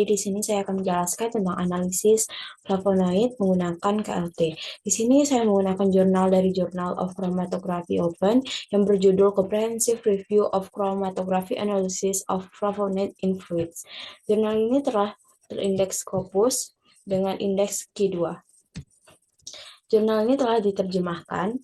Di sini saya akan menjelaskan tentang analisis flavonoid menggunakan KLT. Di sini saya menggunakan jurnal dari Journal of Chromatography Open yang berjudul Comprehensive Review of Chromatography Analysis of Flavonoid in Fruits. Jurnal ini telah terindeks Scopus dengan indeks Q2. Jurnal ini telah diterjemahkan.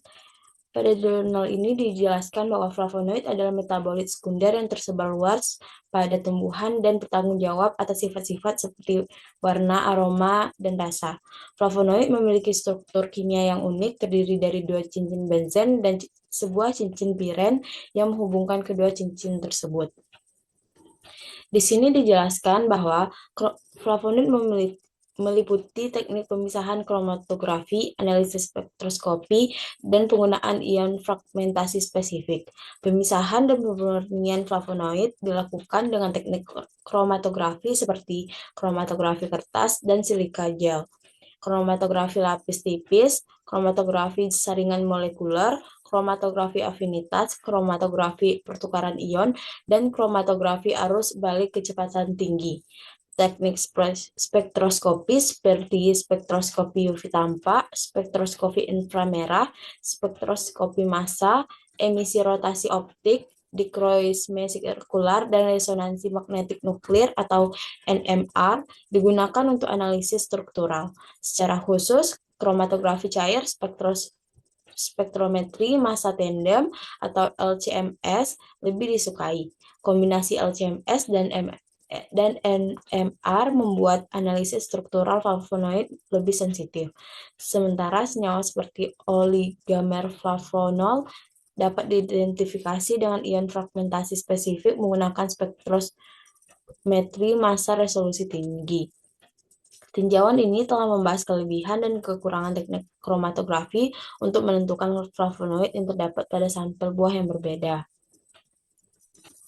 Pada jurnal ini dijelaskan bahwa flavonoid adalah metabolit sekunder yang tersebar luas pada tumbuhan dan bertanggung jawab atas sifat-sifat seperti warna, aroma, dan rasa. Flavonoid memiliki struktur kimia yang unik, terdiri dari 2 cincin benzen dan sebuah cincin piren yang menghubungkan kedua cincin tersebut. Di sini dijelaskan bahwa flavonoid meliputi teknik pemisahan kromatografi, analisis spektroskopi, dan penggunaan ion fragmentasi spesifik. Pemisahan dan pemurnian flavonoid dilakukan dengan teknik kromatografi seperti kromatografi kertas dan silika gel, kromatografi lapis tipis, kromatografi saringan molekuler, kromatografi afinitas, kromatografi pertukaran ion, dan kromatografi arus balik kecepatan tinggi. Teknik spektroskopi seperti spektroskopi UV tanpa, spektroskopi inframerah, spektroskopi massa, emisi rotasi optik, dikroisme sirkular, dan resonansi magnetik nuklir atau NMR digunakan untuk analisis struktural. Secara khusus, kromatografi cair, spektrometri massa tandem atau LCMS lebih disukai. Kombinasi LCMS dan NMR membuat analisis struktural flavonoid lebih sensitif. Sementara senyawa seperti oligomerflavonol dapat diidentifikasi dengan ion fragmentasi spesifik menggunakan spektrometri massa resolusi tinggi. Tinjauan ini telah membahas kelebihan dan kekurangan teknik kromatografi untuk menentukan flavonoid yang terdapat pada sampel buah yang berbeda.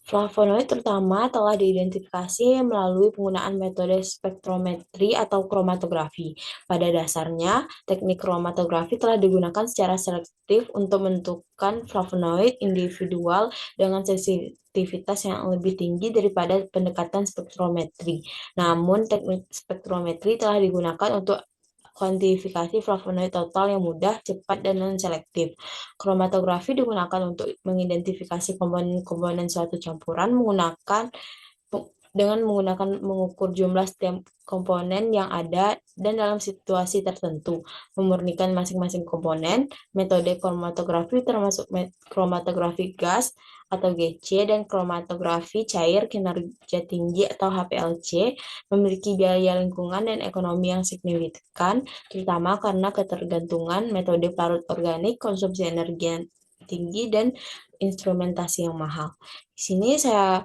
Flavonoid terutama telah diidentifikasi melalui penggunaan metode spektrometri atau kromatografi. Pada dasarnya, teknik kromatografi telah digunakan secara selektif untuk menentukan flavonoid individual dengan sensitivitas yang lebih tinggi daripada pendekatan spektrometri. Namun, teknik spektrometri telah digunakan untuk kuantifikasi flavonoid total yang mudah, cepat, dan non-selektif. Kromatografi digunakan untuk mengidentifikasi komponen-komponen suatu campuran dengan mengukur jumlah setiap komponen yang ada dan dalam situasi tertentu, memurnikan masing-masing komponen. Metode kromatografi termasuk kromatografi gas atau GC dan kromatografi cair kinerja tinggi atau HPLC memiliki biaya lingkungan dan ekonomi yang signifikan, terutama karena ketergantungan metode larut organik, konsumsi energi yang tinggi, dan instrumentasi yang mahal. Di sini saya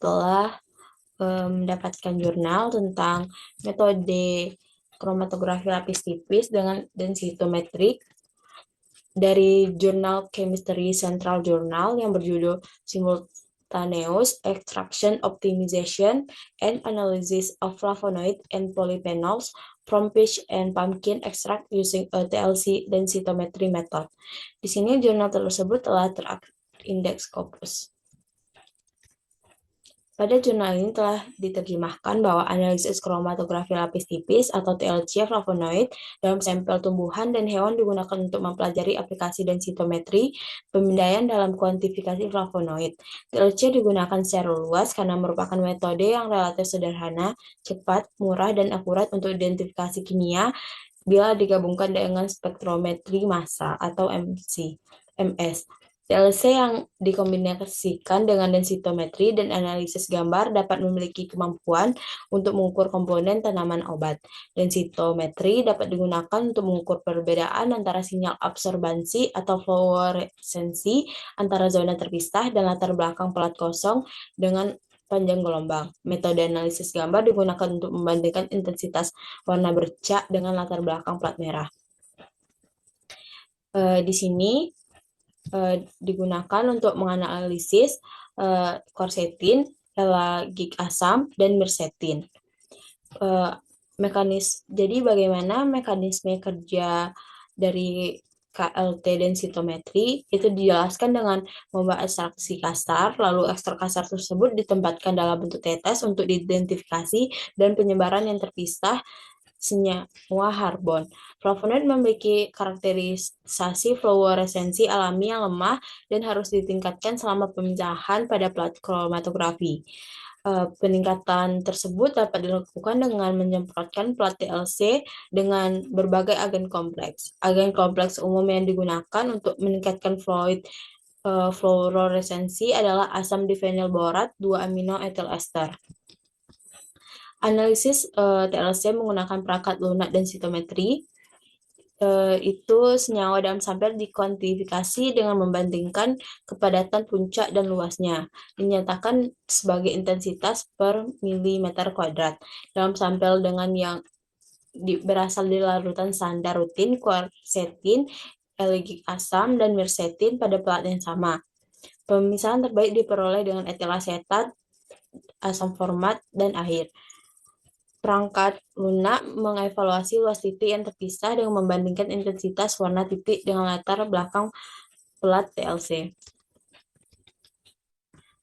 telah mendapatkan jurnal tentang metode kromatografi lapis tipis dengan densitometrik dari jurnal Chemistry Central Journal yang berjudul Simultaneous Extraction Optimization and Analysis of Flavonoid and Polyphenols from Peach and Pumpkin Extract using a TLC densitometry method. Di sini jurnal tersebut telah terindeks Scopus. Pada jurnal ini telah diterjemahkan bahwa analisis kromatografi lapis tipis atau TLC flavonoid dalam sampel tumbuhan dan hewan digunakan untuk mempelajari aplikasi densitometri pemindaian dalam kuantifikasi flavonoid. TLC digunakan secara luas karena merupakan metode yang relatif sederhana, cepat, murah, dan akurat untuk identifikasi kimia bila digabungkan dengan spektrometri massa atau MS. TLC yang dikombinasikan dengan densitometri dan analisis gambar dapat memiliki kemampuan untuk mengukur komponen tanaman obat. Densitometri dapat digunakan untuk mengukur perbedaan antara sinyal absorbansi atau fluoresensi antara zona terpisah dan latar belakang pelat kosong dengan panjang gelombang. Metode analisis gambar digunakan untuk membandingkan intensitas warna bercak dengan latar belakang plat merah. Di sini digunakan untuk menganalisis quercetin, elagik asam, dan mircetin. Jadi bagaimana mekanisme kerja dari KLT densitometri itu dijelaskan dengan membuat ekstraksi kasar, lalu ekstrak kasar tersebut ditempatkan dalam bentuk tetes untuk diidentifikasi dan penyebaran yang terpisah senyawa karbon. Flavonoid memiliki karakterisasi fluoresensi alami yang lemah dan harus ditingkatkan selama pemisahan pada plat kromatografi. Peningkatan tersebut dapat dilakukan dengan menyemprotkan plat TLC dengan berbagai agen kompleks. Agen kompleks umum yang digunakan untuk meningkatkan fluoresensi adalah asam difenyl borat 2 amino etil ester. Analisis TLC menggunakan perangkat lunak densitometri. Itu senyawa dalam sampel dikuantifikasi dengan membandingkan kepadatan puncak dan luasnya, dinyatakan sebagai intensitas per milimeter kuadrat. Dalam sampel dengan yang berasal dari larutan standar rutin, quercetin, elegik asam, dan mircetin pada plat yang sama. Pemisahan terbaik diperoleh dengan etil asetat, asam format, dan air. Perangkat lunak mengevaluasi luas titik yang terpisah dengan membandingkan intensitas warna titik dengan latar belakang plat TLC.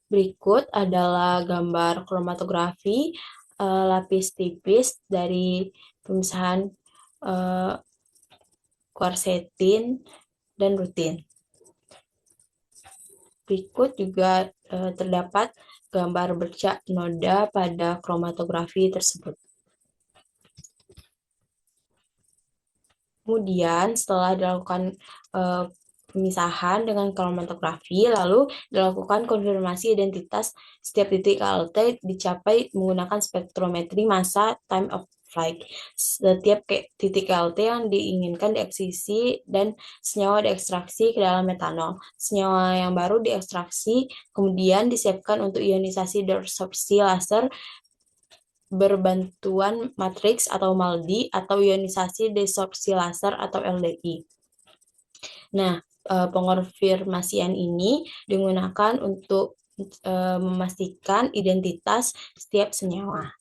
Berikut adalah gambar kromatografi lapis tipis dari pemisahan quercetin dan rutin. Berikut juga terdapat gambar bercak noda pada kromatografi tersebut. Kemudian setelah dilakukan pemisahan dengan kromatografi, lalu dilakukan konfirmasi identitas setiap titik KLT dicapai menggunakan spektrometri massa time of flight. Setiap titik KLT yang diinginkan diekstraksi dan senyawa diekstraksi ke dalam metanol. Senyawa yang baru diekstraksi kemudian disiapkan untuk ionisasi desorpsi laser berbantuan matriks atau MALDI atau ionisasi desorpsi laser atau LDI. Nah, pengonfirmasian ini digunakan untuk memastikan identitas setiap senyawa.